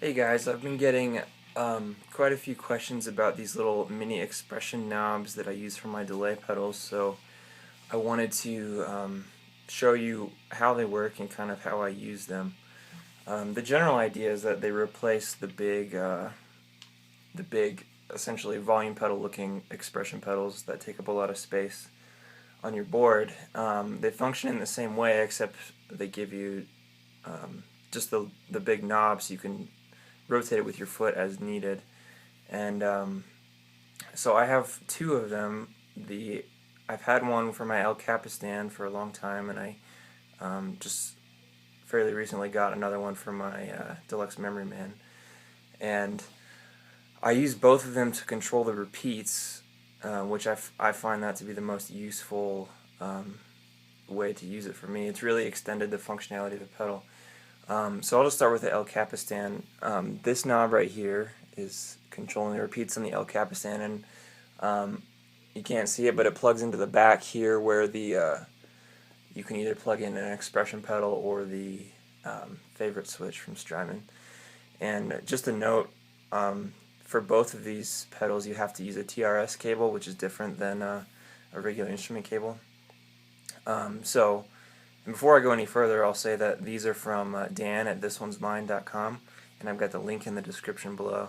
Hey guys, I've been getting quite a few questions about these little mini expression knobs that I use for my delay pedals, so I wanted to show you how they work and kind of how I use them. The general idea is that they replace the big essentially volume pedal looking expression pedals that take up a lot of space on your board. They function in the same way, except they give you just the big knob so you can rotate it with your foot as needed. And so I have two of them. I've had one for my El Capistan for a long time, and I just fairly recently got another one for my Deluxe Memory Man. And I use both of them to control the repeats, which I find that to be the most useful way to use it for me. It's really extended the functionality of the pedal. So I'll just start with the El Capistan. This knob right here is controlling the repeats on the El Capistan, and you can't see it, but it plugs into the back here where the you can either plug in an expression pedal or the favorite switch from Strymon. And just a note, for both of these pedals you have to use a TRS cable, which is different than a regular instrument cable. And before I go any further, I'll say that these are from Dan at thisonesmine.com, and I've got the link in the description below.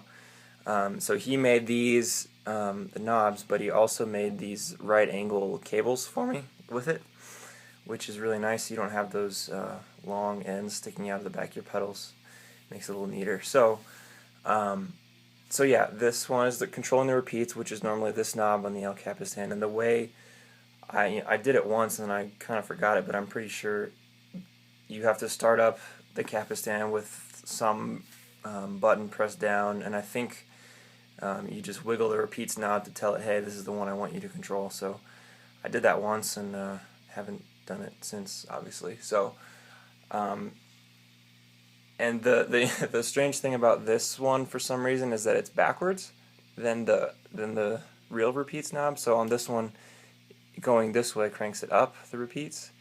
So he made these, the knobs, but he also made these right angle cables for me with it, which is really nice. You don't have those long ends sticking out of the back of your pedals. Makes it a little neater. So yeah, this one is controlling the repeats, which is normally this knob on the El Capistan, and the way I did it once and I kind of forgot it, but I'm pretty sure you have to start up the Capistan with some button pressed down, and I think you just wiggle the repeats knob to tell it, hey, this is the one I want you to control. So I did that once and haven't done it since, obviously. So and the strange thing about this one, for some reason, is that it's backwards than the real repeats knob. So on this one, going this way cranks it up, the repeats,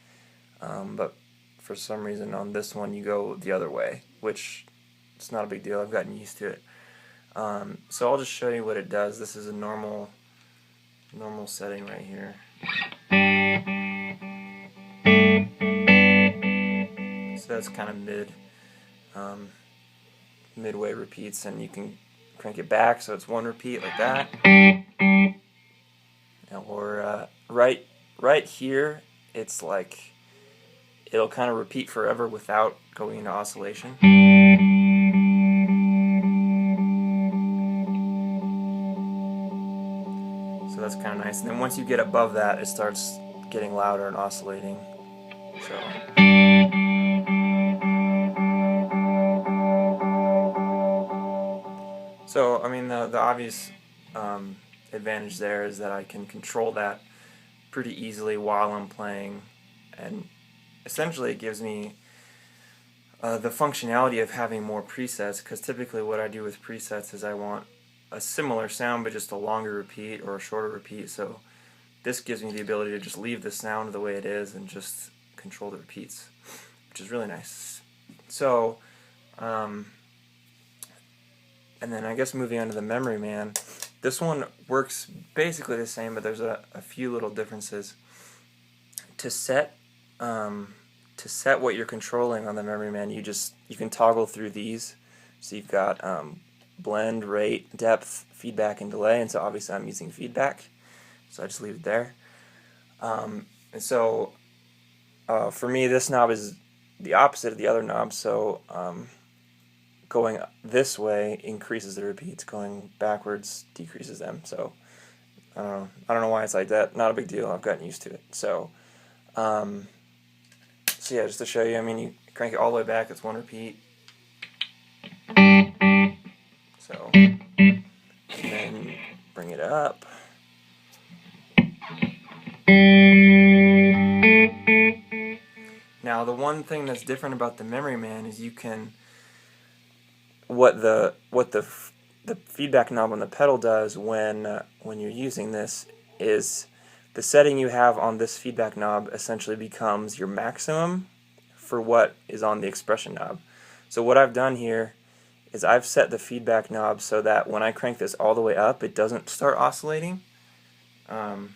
but for some reason on this one you go the other way, which it's not a big deal. I've gotten used to it. So I'll just show you what it does. This is a normal setting right here. So that's kind of midway repeats, and you can crank it back so it's one repeat like that. Or right here, it's like it'll kind of repeat forever without going into oscillation. So that's kind of nice. And then once you get above that, it starts getting louder and oscillating. So I mean, the obvious advantage there is that I can control that pretty easily while I'm playing, and essentially it gives me the functionality of having more presets, because typically what I do with presets is I want a similar sound but just a longer repeat or a shorter repeat. So this gives me the ability to just leave the sound the way it is and just control the repeats, which is really nice. So and then I guess moving on to the Memory Man, this one works basically the same, but there's a few little differences. To set what you're controlling on the Memory Man, you can toggle through these. So you've got blend, rate, depth, feedback, and delay. And so obviously I'm using feedback, so I just leave it there. And so for me, this knob is the opposite of the other knob. So going this way increases the repeats, going backwards decreases them. So I don't know why it's like that. Not a big deal. I've gotten used to it. So so yeah, just to show you, I mean, you crank it all the way back, it's one repeat. So and then bring it up. Now the one thing that's different about the Memory Man is you can what the feedback knob on the pedal does when you're using this is the setting you have on this feedback knob essentially becomes your maximum for what is on the expression knob. So what I've done here is I've set the feedback knob so that when I crank this all the way up, it doesn't start oscillating. It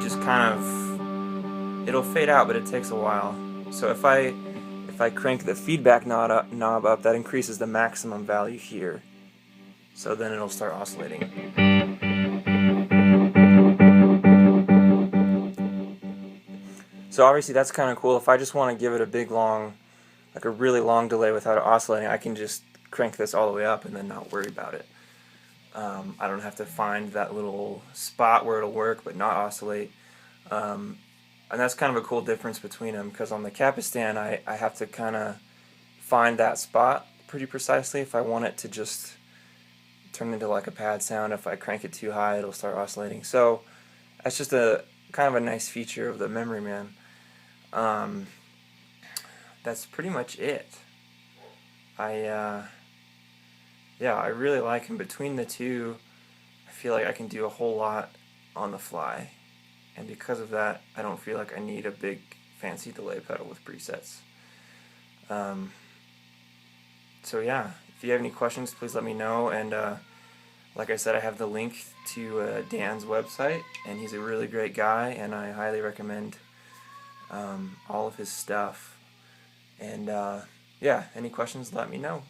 just kind of, it'll fade out, but it takes a while. So if I crank the feedback knob up, that increases the maximum value here. So then it'll start oscillating. So obviously that's kind of cool. If I just want to give it a big long, like a really long delay without it oscillating, I can just crank this all the way up and then not worry about it. I don't have to find that little spot where it'll work but not oscillate. And that's kind of a cool difference between them, because on the Capistan I have to kind of find that spot pretty precisely if I want it to just turn into like a pad sound. If I crank it too high, it'll start oscillating. So that's just a kind of a nice feature of the Memory Man. That's pretty much it. Yeah, I really like him. Between the two, I feel like I can do a whole lot on the fly, and because of that, I don't feel like I need a big fancy delay pedal with presets. So yeah, if you have any questions, please let me know, and like I said, I have the link to Dan's website, and he's a really great guy, and I highly recommend all of his stuff. And yeah, any questions, let me know.